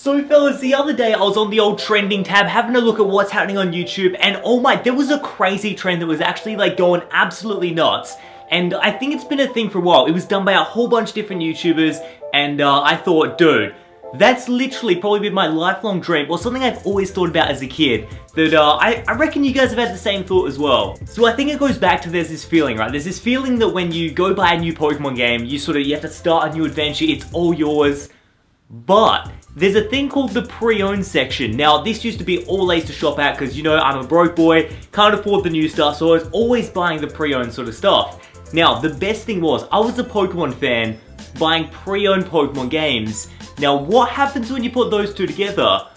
So fellas, the other day I was on the old trending tab having a look at what's happening on YouTube, and oh my, there was a crazy trend that was actually like going absolutely nuts. And I think it's been a thing for a while. It was done by a whole bunch of different YouTubers, and I thought, dude, that's literally probably been my lifelong dream, or something I've always thought about as a kid, that I reckon you guys have had the same thought as well. So I think it goes back to there's this feeling, right? There's this feeling that when you go buy a new Pokemon game, you have to start a new adventure, it's all yours. But there's a thing called the pre-owned section. Now, this used to be always to shop at because, you know, I'm a broke boy, can't afford the new stuff, so I was always buying the pre-owned sort of stuff. Now, the best thing was, I was a Pokemon fan buying pre-owned Pokemon games. Now, what happens when you put those two together?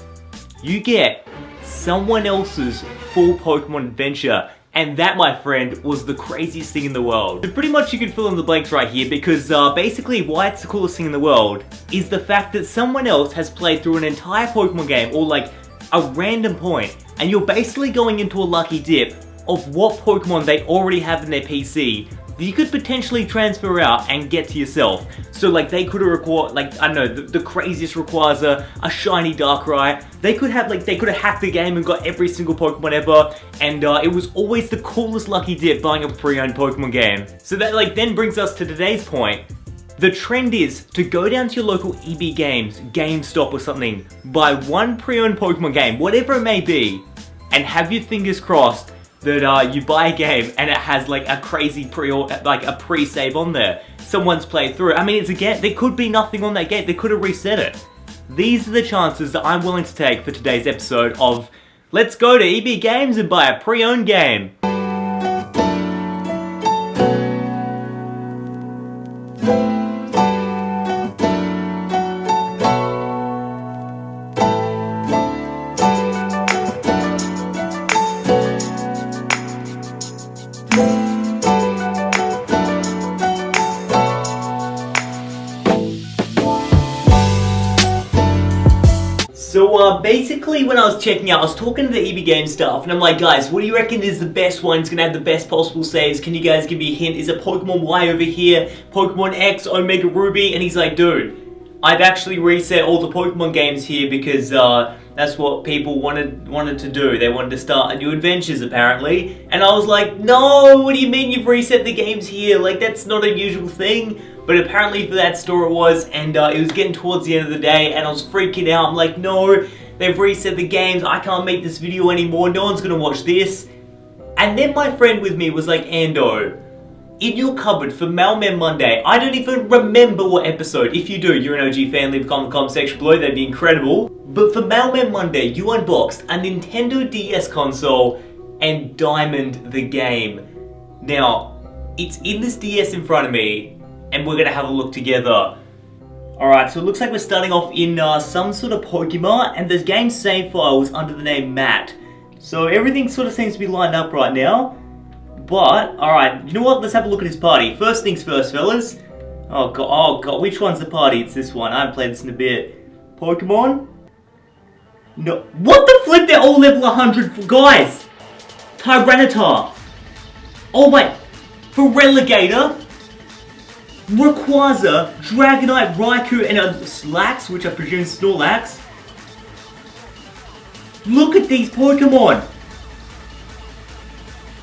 You get someone else's full Pokemon adventure. And that, my friend, was the craziest thing in the world. So pretty much you can fill in the blanks right here because basically why it's the coolest thing in the world is the fact that someone else has played through an entire Pokemon game or like a random point, and you're basically going into a lucky dip of what Pokemon they already have in their PC that you could potentially transfer out and get to yourself. So like they could have required, like, I don't know, the craziest Rayquaza, a shiny Darkrai. They could have hacked the game and got every single Pokemon ever, and it was always the coolest lucky dip buying a pre-owned Pokemon game. So that then brings us to today's point. The trend is to go down to your local EB Games, GameStop or something, buy one pre-owned Pokemon game, whatever it may be, and have your fingers crossed that you buy a game and it has like a crazy pre-save on there. Someone's played through it. I mean, it's a game. There could be nothing on that game. They could have reset it. These are the chances that I'm willing to take for today's episode of let's go to EB Games and buy a pre-owned game. So basically when I was checking out, I was talking to the EB Games staff and I'm like, guys, what do you reckon is the best one? It's gonna have the best possible saves. Can you guys give me a hint? Is it Pokemon Y over here? Pokemon X, Omega Ruby? And he's like, dude, I've actually reset all the Pokemon games here because that's what people wanted to do. They wanted to start a new adventures apparently. And I was like, no, what do you mean you've reset the games here? Like, that's not a usual thing. But apparently for that store it was, and it was getting towards the end of the day and I was freaking out. I'm like, no, they've reset the games. I can't make this video anymore. No one's gonna watch this. And then my friend with me was like, Ando, in your cupboard for Mailman Monday, I don't even remember what episode. If you do, you're an OG fan, leave a comment in the comment section below, that'd be incredible. But for Mailman Monday, you unboxed a Nintendo DS console and Diamond the game. Now, it's in this DS in front of me, and we're gonna have a look together. Alright, so it looks like we're starting off in some sort of Pokemon, and the game save file was under the name Matt. So everything sort of seems to be lined up right now. But, alright, you know what? Let's have a look at his party. First things first, fellas. Oh god, which one's the party? It's this one. I haven't played this in a bit. Pokemon? No. What the flip? They're all level 100. Guys! Tyranitar. Oh my. For Relegator. Rayquaza, Dragonite, Raikou, and a Slax, which I presume is Snorlax. Look at these Pokemon!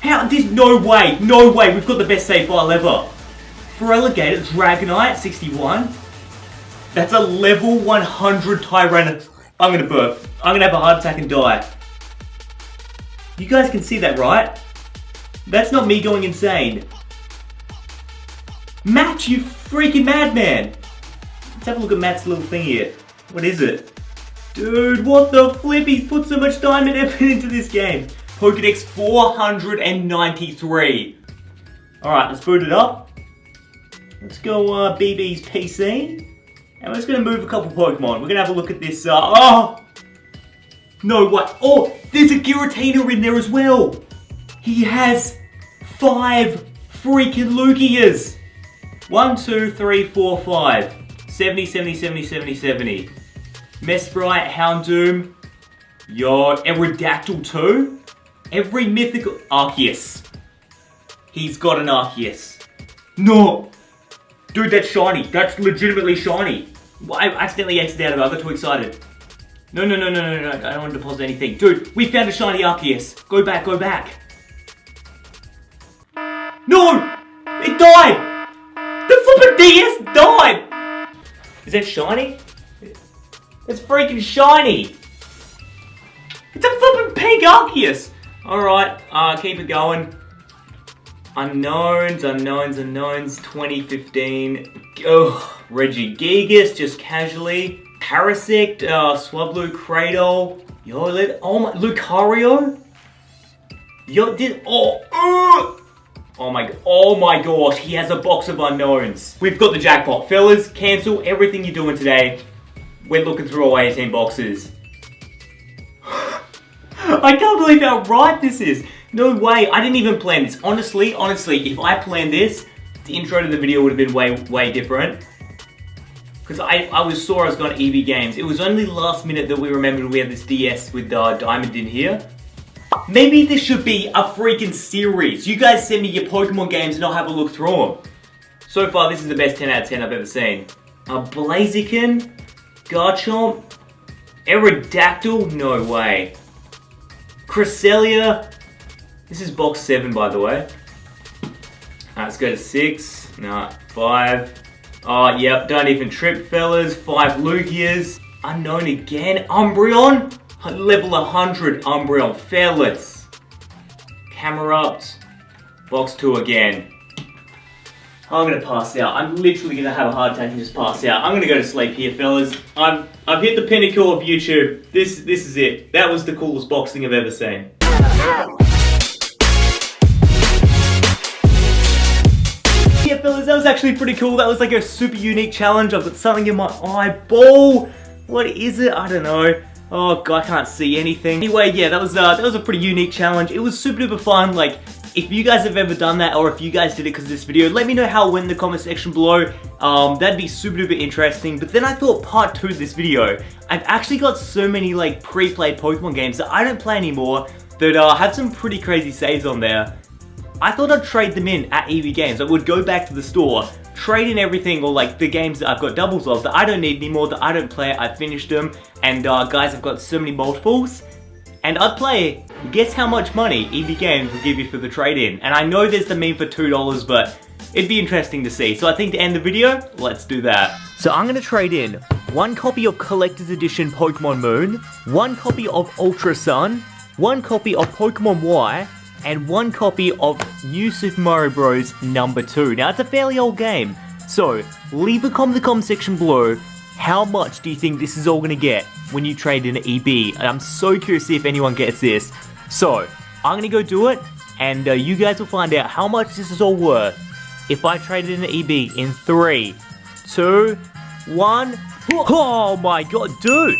There's no way, we've got the best save file ever. For Relegator, Dragonite, 61. That's a level 100 Tyranitar. I'm gonna burp. I'm gonna have a heart attack and die. You guys can see that, right? That's not me going insane. Matt, you freaking madman! Let's have a look at Matt's little thing here. What is it? Dude, what the flip? He's put so much time and effort into this game. Pokedex 493. Alright, let's boot it up. Let's go BB's PC. And we're just going to move a couple Pokemon. We're going to have a look at this. Oh! No, what? Oh, there's a Giratina in there as well. He has 5 freaking Lugias. 1, 2, 3, 4, 5. 70, 70, 70, 70, 70. Mesprit, Houndoom. Yo, Aerodactyl too. Every mythical Arceus. He's got an Arceus. No! Dude, that's shiny. That's legitimately shiny. I accidentally exited out of it. I got too excited. No, no, no, no, no, no, I don't want to deposit anything. Dude, we found a shiny Arceus. Go back, go back. No! It died! The flippin' DS died! Is that shiny? It's freaking shiny! It's a flippin' pink Arceus! Alright, keep it going. Unknowns, unknowns, unknowns, 2015. Oh, Regigigas, just casually. Parasect, Swablu, Cradle. Yo, oh my, Lucario? Yo, oh my gosh, he has a box of unknowns. We've got the jackpot. Fellas, cancel everything you're doing today. We're looking through all 18 boxes. I can't believe how right this is. No way, I didn't even plan this. Honestly, if I planned this, the intro to the video would have been way different. Because I saw I was going to EB Games. It was only last minute that we remembered we had this DS with Diamond in here. Maybe this should be a freaking series. You guys send me your Pokemon games and I'll have a look through them. So far, this is the best 10 out of 10 I've ever seen. Blaziken, Garchomp, Aerodactyl, no way. Cresselia, this is box 7 by the way. Let's go to 6, no, 5. Oh, yep, don't even trip, fellas. 5 Lugias. Unknown again. Umbreon. Level 100 Umbreon, fellas. Camerupt. Box 2 again. I'm gonna pass out. I'm literally gonna have a heart attack and just pass out. I'm gonna go to sleep here, fellas. I've hit the pinnacle of YouTube. This is it. That was the coolest boxing I've ever seen. Yeah, fellas, that was actually pretty cool. That was like a super unique challenge. I've got something in my eyeball. What is it? I don't know. Oh god, I can't see anything. Anyway, yeah, that was a pretty unique challenge. It was super duper fun. Like, if you guys have ever done that, or if you guys did it because of this video, let me know how it went in the comment section below. That'd be super duper interesting. But then I thought part 2 of this video, I've actually got so many like pre-played Pokemon games that I don't play anymore that have some pretty crazy saves on there. I thought I'd trade them in at EB Games. I would go back to the store, trade in everything, or like the games that I've got doubles of that I don't need anymore, that I don't play, I finished them, and guys, I've got so many multiples, and I'd play. Guess how much money EB Games will give you for the trade-in? And I know there's the meme for $2, but it'd be interesting to see. So I think to end the video, let's do that. So I'm gonna trade in 1 copy of Collector's Edition Pokemon Moon, 1 copy of Ultra Sun, 1 copy of Pokemon Y, and 1 copy of New Super Mario Bros. #2. Now, it's a fairly old game, so leave a comment in the comment section below. How much do you think this is all going to get when you trade in an EB? And I'm so curious to see if anyone gets this. So, I'm going to go do it, and you guys will find out how much this is all worth if I trade in an EB in 3, 2, 1. Oh my god, dude!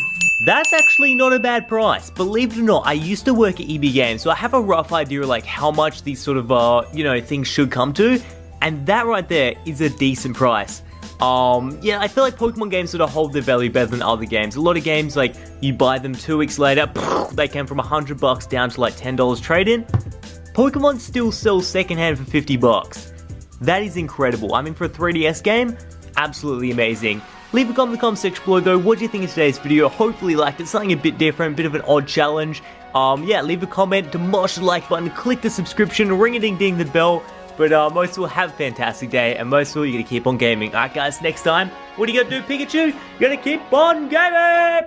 That's actually not a bad price. Believe it or not, I used to work at EB Games, so I have a rough idea of like how much these sort of, things should come to. And that right there is a decent price. Yeah, I feel like Pokemon games sort of hold their value better than other games. A lot of games, like, you buy them 2 weeks later, they came from $100 down to like $10 trade-in. Pokemon still sells secondhand for $50. That is incredible. I mean, for a 3DS game, absolutely amazing. Leave a comment in the comment section below though, what do you think of today's video? Hopefully you liked it, something a bit different, a bit of an odd challenge. Yeah, leave a comment, demosh the like button, click the subscription, ring-a-ding-ding the bell. But most of you have a fantastic day, and most of you, you're going to keep on gaming. Alright guys, next time, what are you going to do, Pikachu? You're going to keep on gaming!